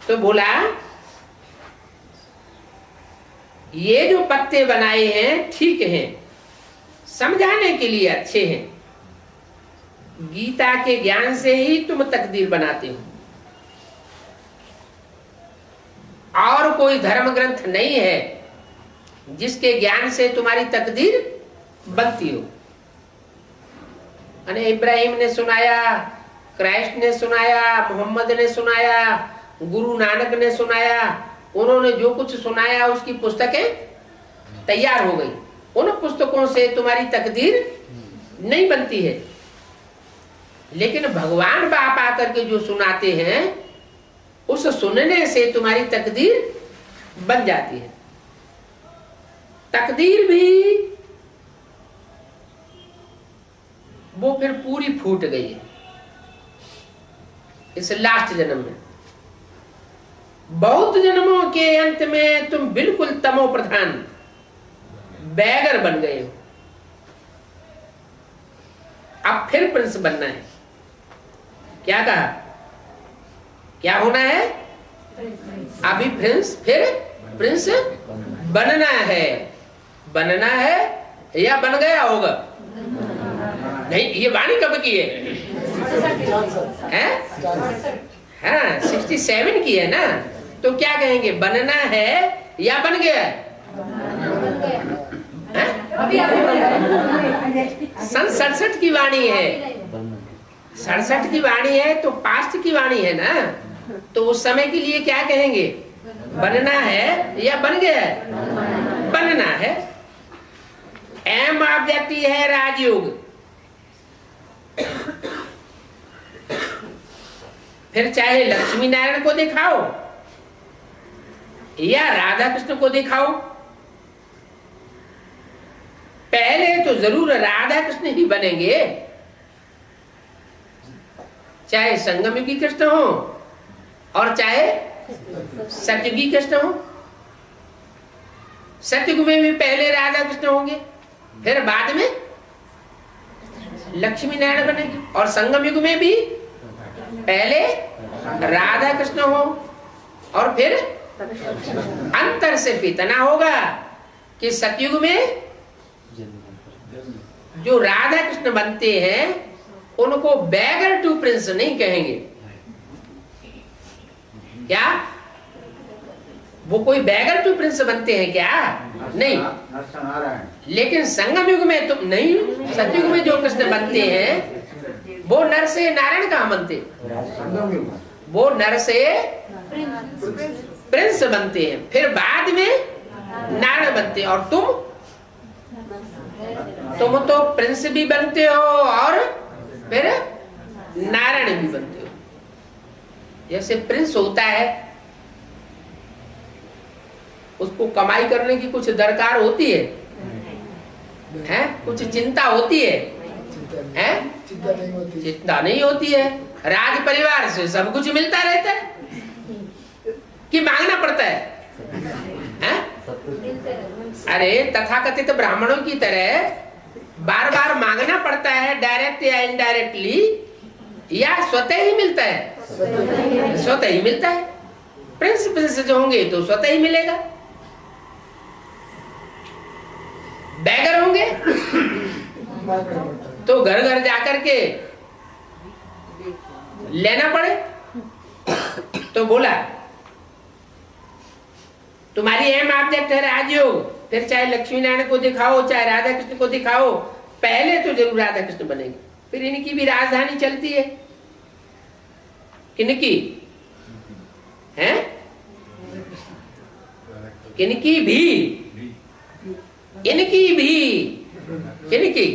तो बोला ये जो पत्ते बनाए हैं ठीक हैं, समझाने के लिए अच्छे हैं, गीता के ज्ञान से ही तुम तकदीर बनाते हो, और कोई धर्म ग्रंथ नहीं है जिसके ज्ञान से तुम्हारी तकदीर बनती हो। अने इब्राहिम ने सुनाया, क्राइस्ट ने सुनाया, मोहम्मद ने सुनाया, गुरु नानक ने सुनाया, उन्होंने जो कुछ सुनाया उसकी पुस्तकें तैयार हो गई। उन पुस्तकों से तुम्हारी तकदीर नहीं बनती है, लेकिन भगवान बाप आकर के जो सुनाते हैं उस सुनने से तुम्हारी तकदीर बन जाती है। तकदीर भी वो फिर पूरी फूट गई है इस लास्ट जन्म में। बहुत जन्मों के अंत में तुम बिल्कुल तमो प्रधान बैगर बन गए हो। अब फिर प्रिंस बनना है। क्या कहा? क्या होना है? अभी प्रिंस, फिर प्रिंस बनना है। बनना है या बन गया होगा? नहीं, ये वाणी कब की है? हाँ, 67 की है ना। तो क्या कहेंगे? बनना है या बन गया? सन 67 की वाणी है। 67 की वाणी है तो पास्ट की वाणी है ना। तो उस समय के लिए क्या कहेंगे? बनना है या बन गया? बनना है। एम ऑब्जेक्ट है राजयोग। फिर चाहे लक्ष्मी नारायण को दिखाओ या राधा कृष्ण को दिखाओ, पहले तो जरूर राधा कृष्ण ही बनेंगे। चाहे संगमयुगी कृष्ण हो और चाहे सतयुगी कृष्ण हो। सतयुग में भी पहले राधा कृष्ण होंगे, फिर बाद में लक्ष्मी नारायण बनेगी। और संगम युग में भी पहले राधा कृष्ण हो और फिर अंतर सिर्फ इतना होगा कि सतयुग में जो राधा कृष्ण बनते हैं उनको बैगर टू प्रिंस नहीं कहेंगे। क्या वो कोई बैगर टू प्रिंस बनते हैं? क्या नहीं। लेकिन संगम युग में तो नहीं, सतयुग में जो कृष्ण बनते हैं वो नर से नारायण कहाँ बनते? वो नर से प्रिंस बनते हैं, फिर बाद में नारायण बनते हैं। और तुम तो प्रिंस भी बनते हो और फिर नारायण भी बनते हो। जैसे प्रिंस होता है उसको कमाई करने की कुछ दरकार होती है, हैं? कुछ चिंता होती है, हैं? चिंता नहीं होती है। राज परिवार से सब कुछ मिलता रहता है कि मांगना पड़ता है, हैं? अरे तथाकथित ब्राह्मणों की तरह बार बार मांगना पड़ता है, डायरेक्ट या इनडायरेक्टली, या स्वतः ही मिलता है? स्वतः ही मिलता है। प्रिंस प्रिंस जो होंगे तो स्वतः ही मिलेगा। बैगर होंगे तो घर घर जाकर के लेना पड़े। तो बोला तुम्हारी एम ऑब्जेक्ट है राजयोग, फिर चाहे लक्ष्मी नारायण को दिखाओ चाहे राधा कृष्ण को दिखाओ, पहले तो जरूर राधा कृष्ण बनेंगे। फिर इनकी भी राजधानी चलती है। किनकी है? किनकी भी, इनकी भी, किनकी?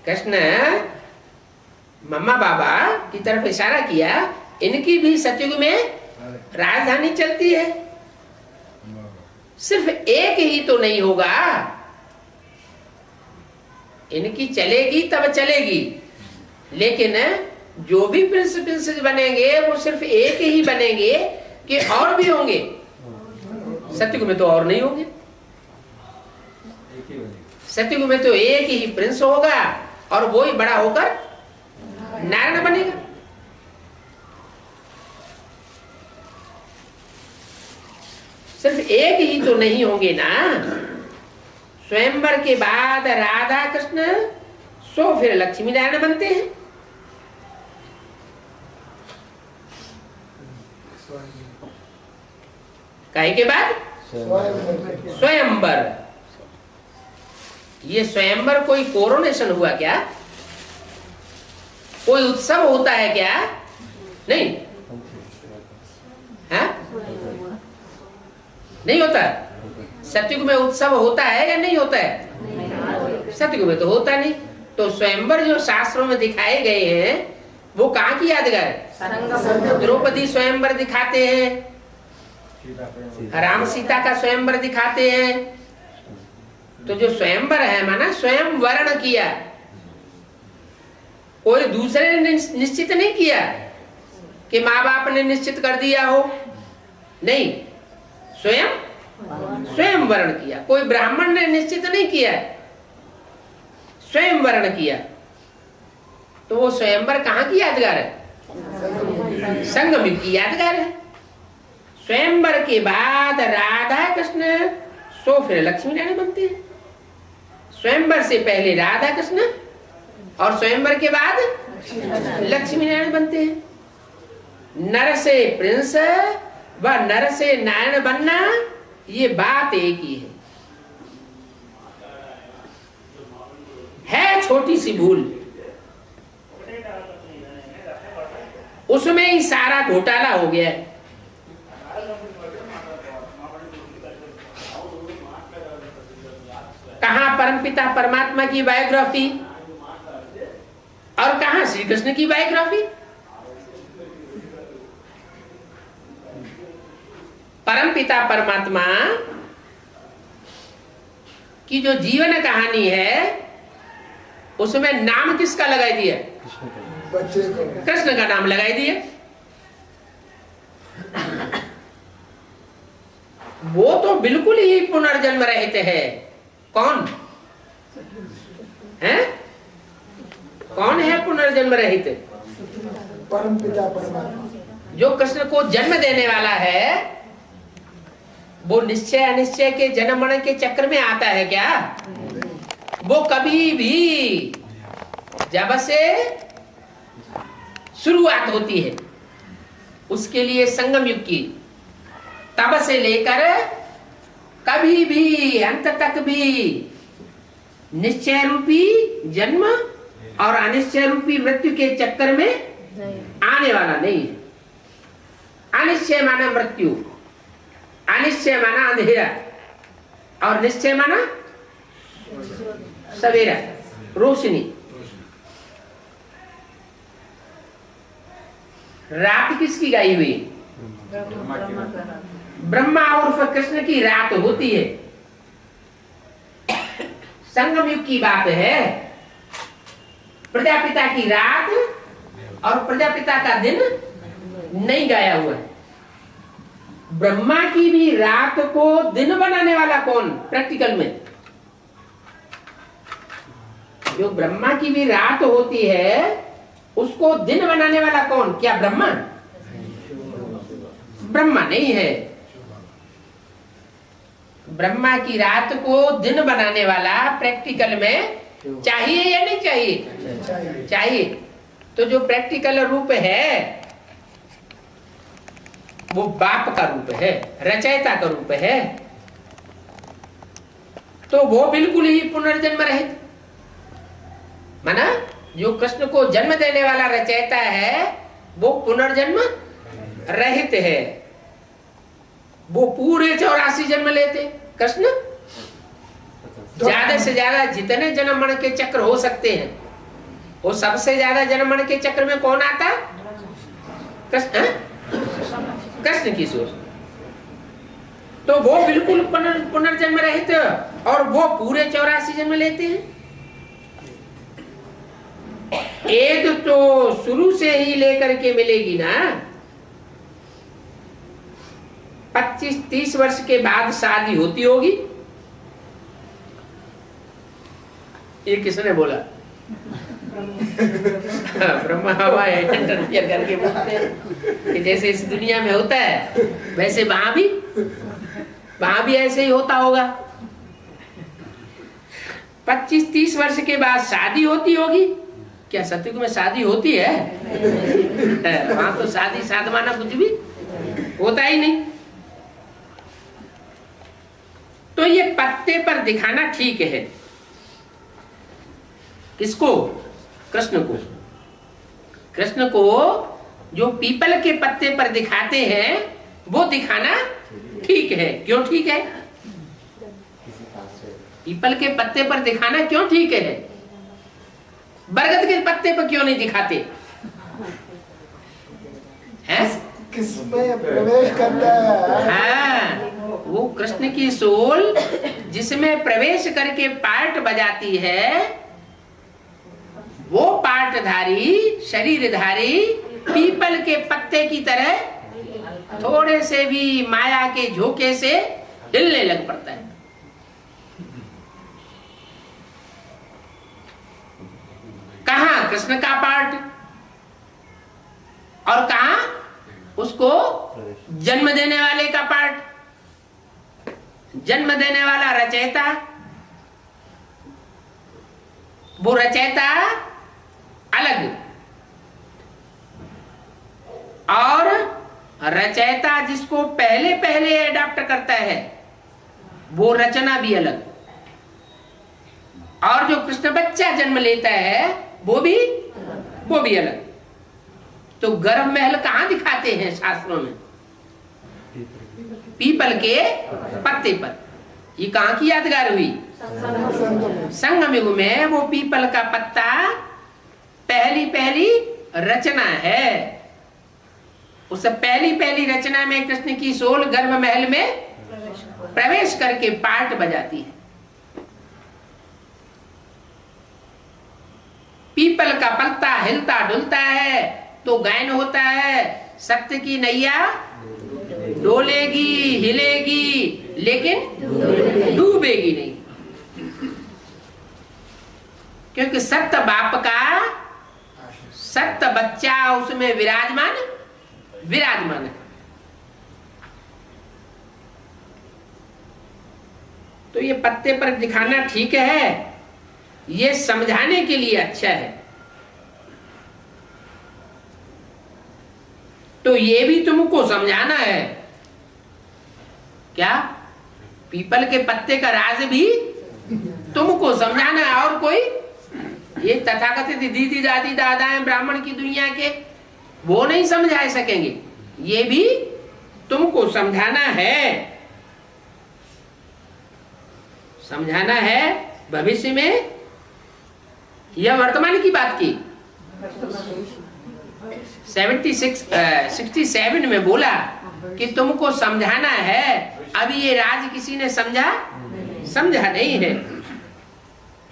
कृष्ण मम्मा बाबा की तरफ इशारा किया। इनकी भी सतयुग में राजधानी चलती है। सिर्फ एक ही तो नहीं होगा, इनकी चलेगी तब चलेगी, लेकिन जो भी प्रिंस प्रिंसेस बनेंगे वो सिर्फ एक ही बनेंगे कि और भी होंगे? सतयुग में तो और नहीं होंगे। सतयुग में तो एक ही प्रिंस होगा और वो ही बड़ा होकर नारायण बनेगा। सिर्फ एक ही तो नहीं होंगे ना। स्वयंवर के बाद राधा कृष्ण सो फिर लक्ष्मी नारायण बनते हैं। काहे के बाद स्वयंवर। ये स्वयंवर कोई कोरोनेशन हुआ क्या? कोई उत्सव होता है क्या? नहीं है? नहीं होता। सतयुग में उत्सव होता है या नहीं होता है? सतयुग में तो होता नहीं। तो स्वयंवर जो शास्त्रों में दिखाए गए हैं वो कहाँ की यादगार है? द्रौपदी स्वयंवर दिखाते हैं, राम सीता का स्वयंवर दिखाते हैं। तो जो स्वयंवर है माना स्वयं वर्ण किया, कोई दूसरे ने निश्चित नहीं किया कि माँ बाप ने निश्चित कर दिया हो, नहीं, स्वयं वर्ण किया। कोई ब्राह्मण ने निश्चित नहीं किया, स्वयं वर्ण किया। तो वो स्वयंवर कहाँ की यादगार है? संगम युग की यादगार है। स्वयंवर के बाद राधा कृष्ण सो फिर लक्ष्मी नारायण बनते हैं। स्वयंवर से पहले राधा कृष्ण और स्वयंवर के बाद लक्ष्मी नारायण बनते हैं। नर से प्रिंस व नर से नारायण बनना ये बात एक ही है छोटी सी भूल, उसमें ही सारा घोटाला हो गया है। कहाँ परमपिता परमात्मा की बायोग्राफी और कहाँ श्री कृष्ण की बायोग्राफी। परमपिता परमात्मा की जो जीवन कहानी है उसमें नाम किसका लगाई दिया? कृष्ण का नाम लगाई दिया। वो तो बिल्कुल ही पुनर्जन्म रहित है। कौन है? कौन है पुनर्जन्म रहित? परमपिता परमात्मा। जो कृष्ण को जन्म देने वाला है वो निश्चय अनिश्चय के जन्म मरण के चक्र में आता है क्या? वो कभी भी जब से शुरुआत होती है उसके लिए संगम युग की, तब से लेकर कभी भी अंत तक भी निश्चय रूपी जन्म और अनिश्चय रूपी मृत्यु के चक्कर में आने वाला नहीं है। अनिश्चय माना मृत्यु, अनिश्चय माना अंधेरा और निश्चय माना सवेरा, रोशनी। रात किसकी गाई हुई? ब्रह्मा उर्फ कृष्ण की रात होती है। संगम युग की बात है। प्रजापिता की रात और प्रजापिता का दिन नहीं गाया हुआ है। ब्रह्मा की भी रात को दिन बनाने वाला कौन? प्रैक्टिकल में जो ब्रह्मा की भी रात होती है उसको दिन बनाने वाला कौन? क्या ब्रह्मा? ब्रह्मा नहीं है। ब्रह्मा की रात को दिन बनाने वाला प्रैक्टिकल में चाहिए या नहीं चाहिए? चाहिए। तो जो प्रैक्टिकल रूप है वो बाप का रूप है, रचयिता का रूप है। तो वो बिल्कुल ही पुनर्जन्म रहित माना जो कृष्ण को जन्म देने वाला रचयिता है वो पुनर्जन्म रहित है। वो पूरे 84 जन्म लेते कृष्ण। ज्यादा से ज्यादा जितने जन्म मरण के चक्र हो सकते हैं वो सबसे ज्यादा जन्म मरण के चक्र में कौन आता? कृष्ण। कृष्ण की सोच। तो वो बिल्कुल पुनर्जन्म रहित और वो पूरे 84 जन्म लेते हैं। एक तो शुरू से ही लेकर के मिलेगी ना। 25-30 वर्ष के बाद शादी होती होगी। ये किसने बोला? ब्रह्मा बाबा इंटरफियर करके बोलते हैं कि जैसे इस दुनिया में होता है वैसे वहां भी वहां भी ऐसे ही होता होगा। 25-30 वर्ष के बाद शादी होती होगी। क्या सतयुग में शादी होती है? वहां तो शादी साधवाना कुछ भी होता ही नहीं। तो ये पत्ते पर दिखाना ठीक है। किसको? कृष्ण को। कृष्ण को जो पीपल के पत्ते पर दिखाते हैं वो दिखाना ठीक है। क्यों ठीक है? पीपल के पत्ते पर दिखाना क्यों ठीक है? बरगद के पत्ते पर क्यों नहीं दिखाते हैं? किसमें प्रवेश करता है? हाँ, वो कृष्ण की सोल जिसमें प्रवेश करके पार्ट बजाती है, वो पार्टधारी शरीरधारी पीपल के पत्ते की तरह थोड़े से भी माया के झोंके से हिलने लग पड़ता है। कहां कृष्ण का पार्ट और कहां उसको जन्म देने वाले का पार्ट। जन्म देने वाला रचयिता, वो रचयिता अलग, और रचयिता जिसको पहले पहले अडॉप्ट करता है वो रचना भी अलग, और जो कृष्ण बच्चा जन्म लेता है वो भी अलग। तो गर्भ महल कहां दिखाते हैं शास्त्रों में? पीपल के पत्ते पर। ये कहां की यादगार हुई? संगम युग में वो पीपल का पत्ता पहली रचना है। उस पहली रचना में कृष्ण की सोल गर्भ महल में प्रवेश करके पार्ट बजाती है। पीपल का पत्ता हिलता डुलता है तो गायन होता है, सत्य की नैया डोलेगी हिलेगी लेकिन डूबेगी नहीं। क्योंकि सत्य बाप का सत्य बच्चा उसमें विराजमान है। तो ये पत्ते पर दिखाना ठीक है, ये समझाने के लिए अच्छा है। तो ये भी तुमको समझाना है क्या? पीपल के पत्ते का राज भी तुमको समझाना है। और कोई ये तथाकथित दीदी दादी दादा हैं ब्राह्मण की दुनिया के, वो नहीं समझा सकेंगे। ये भी तुमको समझाना है भविष्य में। यह वर्तमान की बात की 67 में बोला कि तुमको समझाना है। अभी ये राज किसी ने समझा नहीं है।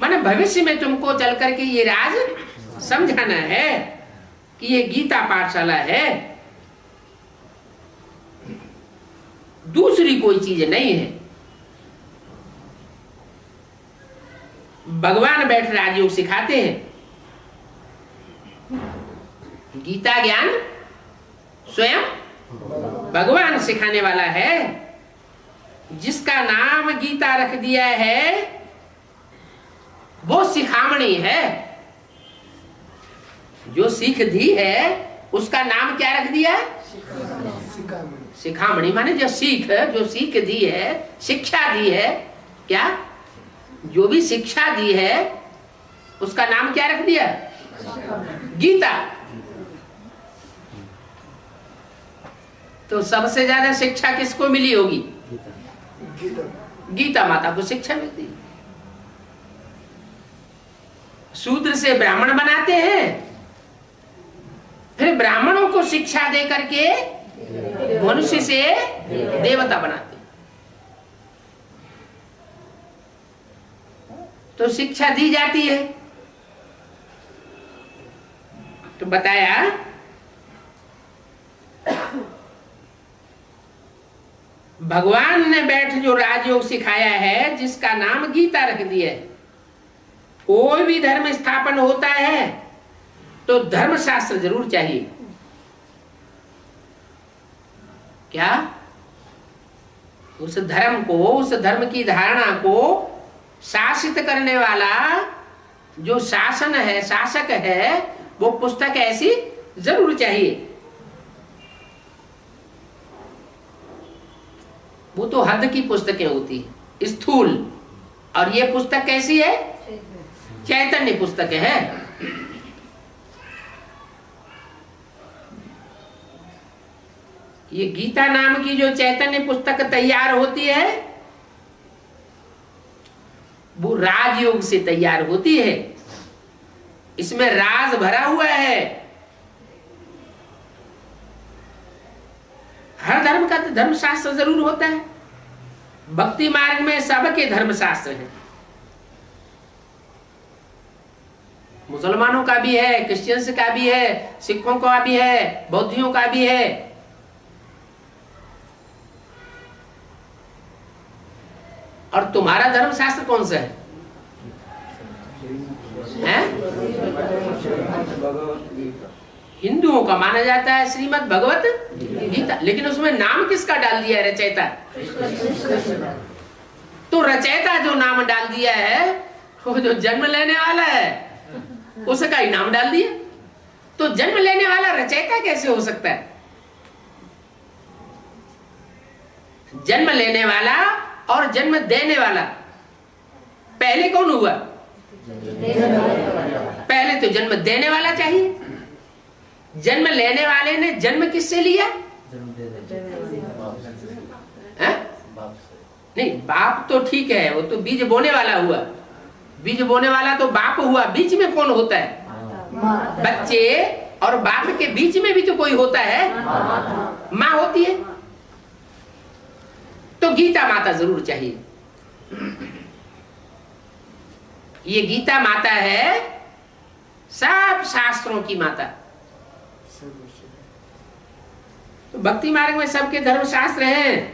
माने भविष्य में तुमको चल करके ये राज समझाना है कि ये गीता पाठशाला है, दूसरी कोई चीज नहीं है। भगवान बैठ राजयोग सिखाते हैं। गीता ज्ञान स्वयं भगवान सिखाने वाला है। जिसका नाम गीता रख दिया है वो सिखामणी है। जो सीख दी है उसका नाम क्या रख दिया? सिखामणी। माने जो सीख दी है, शिक्षा दी है। क्या? जो भी शिक्षा दी है उसका नाम क्या रख दिया? गीता। तो सबसे ज्यादा शिक्षा किसको मिली होगी? गीता माता को शिक्षा मिलती। शूद्र से ब्राह्मण बनाते हैं, फिर ब्राह्मणों को शिक्षा दे करके मनुष्य से देवता बनाते। तो शिक्षा दी जाती है। तो बताया भगवान ने बैठ जो राजयोग सिखाया है, जिसका नाम गीता रख दिया है। कोई भी धर्म स्थापन होता है तो धर्मशास्त्र जरूर चाहिए। क्या? उस धर्म को, उस धर्म की धारणा को शासित करने वाला जो शासन है, शासक है, वो पुस्तक ऐसी जरूर चाहिए। वो तो हद की पुस्तकें होती है, स्थूल, और ये पुस्तक कैसी है? चैतन्य पुस्तक है। ये गीता नाम की जो चैतन्य पुस्तक तैयार होती है, वो राजयोग से तैयार होती है। इसमें राज भरा हुआ है। हर धर्म का धर्मशास्त्र जरूर होता है। भक्ति मार्ग में सबके धर्मशास्त्र हैं। मुसलमानों का भी है, क्रिश्चियंस का भी है, सिखों का भी है, बौद्धियों का भी है। और तुम्हारा धर्मशास्त्र कौन सा है? हिंदुओं का माना जाता है श्रीमद् भगवत गीता, लेकिन उसमें नाम किसका डाल दिया है? रचयिता। तो रचयिता जो नाम डाल दिया है, वो जो जन्म लेने वाला है उसका ही नाम डाल दिया। तो जन्म लेने वाला रचयिता कैसे हो सकता है? जन्म लेने वाला और जन्म देने वाला, पहले कौन हुआ? पहले तो जन्म देने वाला चाहिए। जन्म लेने वाले ने जन्म किससे लिया? नहीं, बाप तो ठीक है, वो तो बीज बोने वाला हुआ। बीज बोने वाला तो बाप हुआ। बीच में कौन होता है? बच्चे और बाप के बीच में भी तो कोई होता है, माँ होती है। तो गीता माता जरूर चाहिए। ये गीता माता है सब शास्त्रों की माता। तो भक्ति मार्ग में सबके धर्मशास्त्र हैं।